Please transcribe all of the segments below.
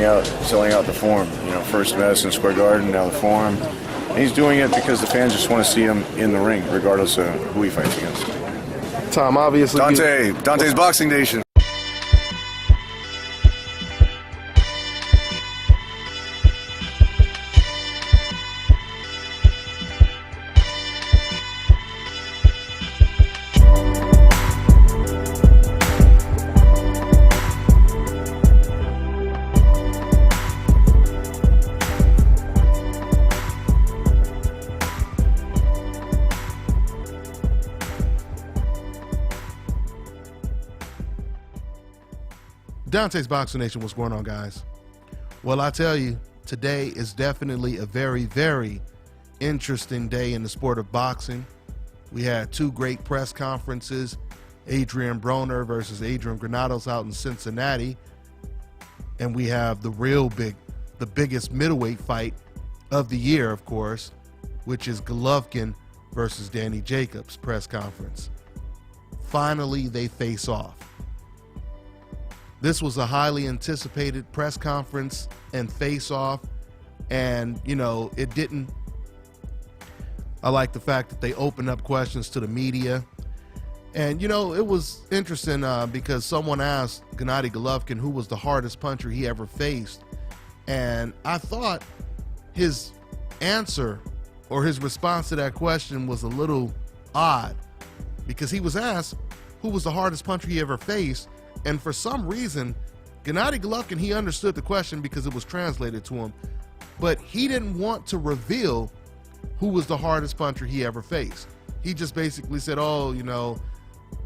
selling out the Forum. First Madison Square Garden, now the Forum. And he's doing it because the fans just want to see him in the ring, regardless of who he fights against. Tom, obviously. Dante's Boxing Nation. Dante's Boxing Nation, what's going on, guys? Well, I tell you, today is definitely a very, very interesting day in the sport of boxing. We had two great press conferences, Adrian Broner versus Adrian Granados out in Cincinnati. And we have the biggest middleweight fight of the year, of course, which is Golovkin versus Danny Jacobs press conference. Finally, they face off. This was a highly anticipated press conference and face-off, and it didn't. I like the fact that they opened up questions to the media, and it was interesting because someone asked Gennady Golovkin who was the hardest puncher he ever faced, and I thought his answer or his response to that question was a little odd, because he was asked who was the hardest puncher he ever faced. And for some reason, Gennady Golovkin, he understood the question because it was translated to him, but he didn't want to reveal who was the hardest puncher he ever faced. He just basically said,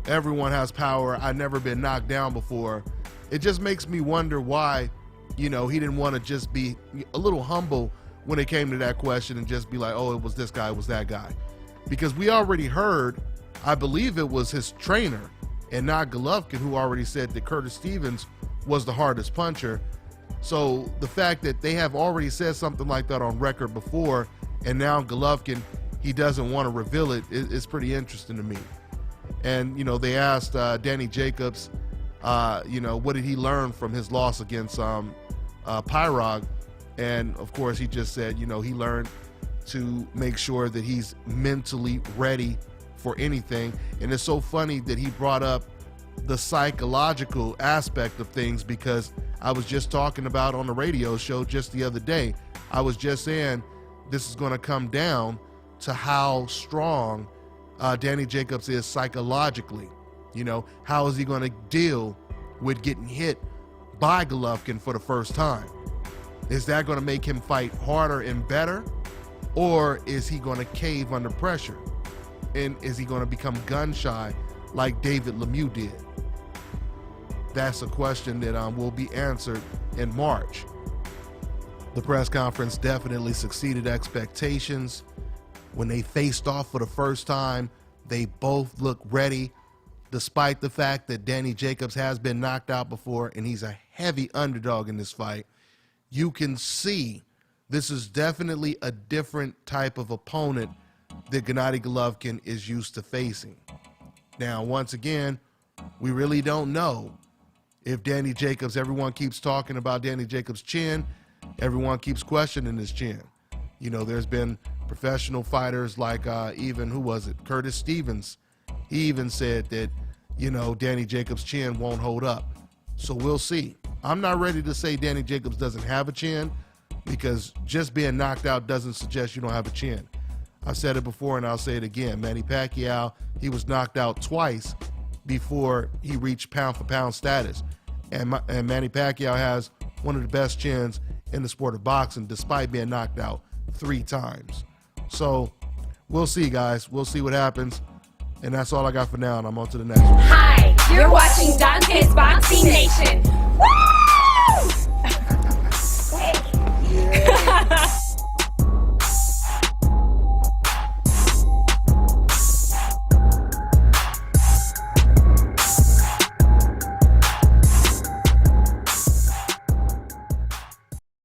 everyone has power. I've never been knocked down before. It just makes me wonder why, he didn't want to just be a little humble when it came to that question and just be like, oh, it was this guy, it was that guy. Because we already heard, I believe it was his trainer, and not Golovkin, who already said that Curtis Stevens was the hardest puncher. So the fact that they have already said something like that on record before, and now Golovkin, he doesn't want to reveal it, is pretty interesting to me. And, they asked Danny Jacobs, what did he learn from his loss against Pyrog? And, of course, he just said, he learned to make sure that he's mentally ready for anything. And it's so funny that he brought up the psychological aspect of things, because I was just talking about on the radio show just the other day, I was just saying this is going to come down to how strong Danny Jacobs is psychologically. How is he going to deal with getting hit by Golovkin for the first time? Is that going to make him fight harder and better, or is he going to cave under pressure? And is he going to become gun shy like David Lemieux did? That's a question that will be answered in March. The press conference definitely succeeded expectations. When they faced off for the first time, they both looked ready, despite the fact that Danny Jacobs has been knocked out before and he's a heavy underdog in this fight. You can see this is definitely a different type of opponent that Gennady Golovkin is used to facing. Now, once again, we really don't know if Danny Jacobs, everyone keeps talking about Danny Jacobs' chin, everyone keeps questioning his chin. There's been professional fighters like Curtis Stevens. He even said that, Danny Jacobs' chin won't hold up. So we'll see. I'm not ready to say Danny Jacobs doesn't have a chin, because just being knocked out doesn't suggest you don't have a chin. I've said it before and I'll say it again. Manny Pacquiao, he was knocked out twice before he reached pound-for-pound status. And Manny Pacquiao has one of the best chins in the sport of boxing, despite being knocked out 3 times. So we'll see, guys. We'll see what happens. And that's all I got for now, and I'm on to the next one. Hi, you're watching Dante's Boxing Nation. Woo!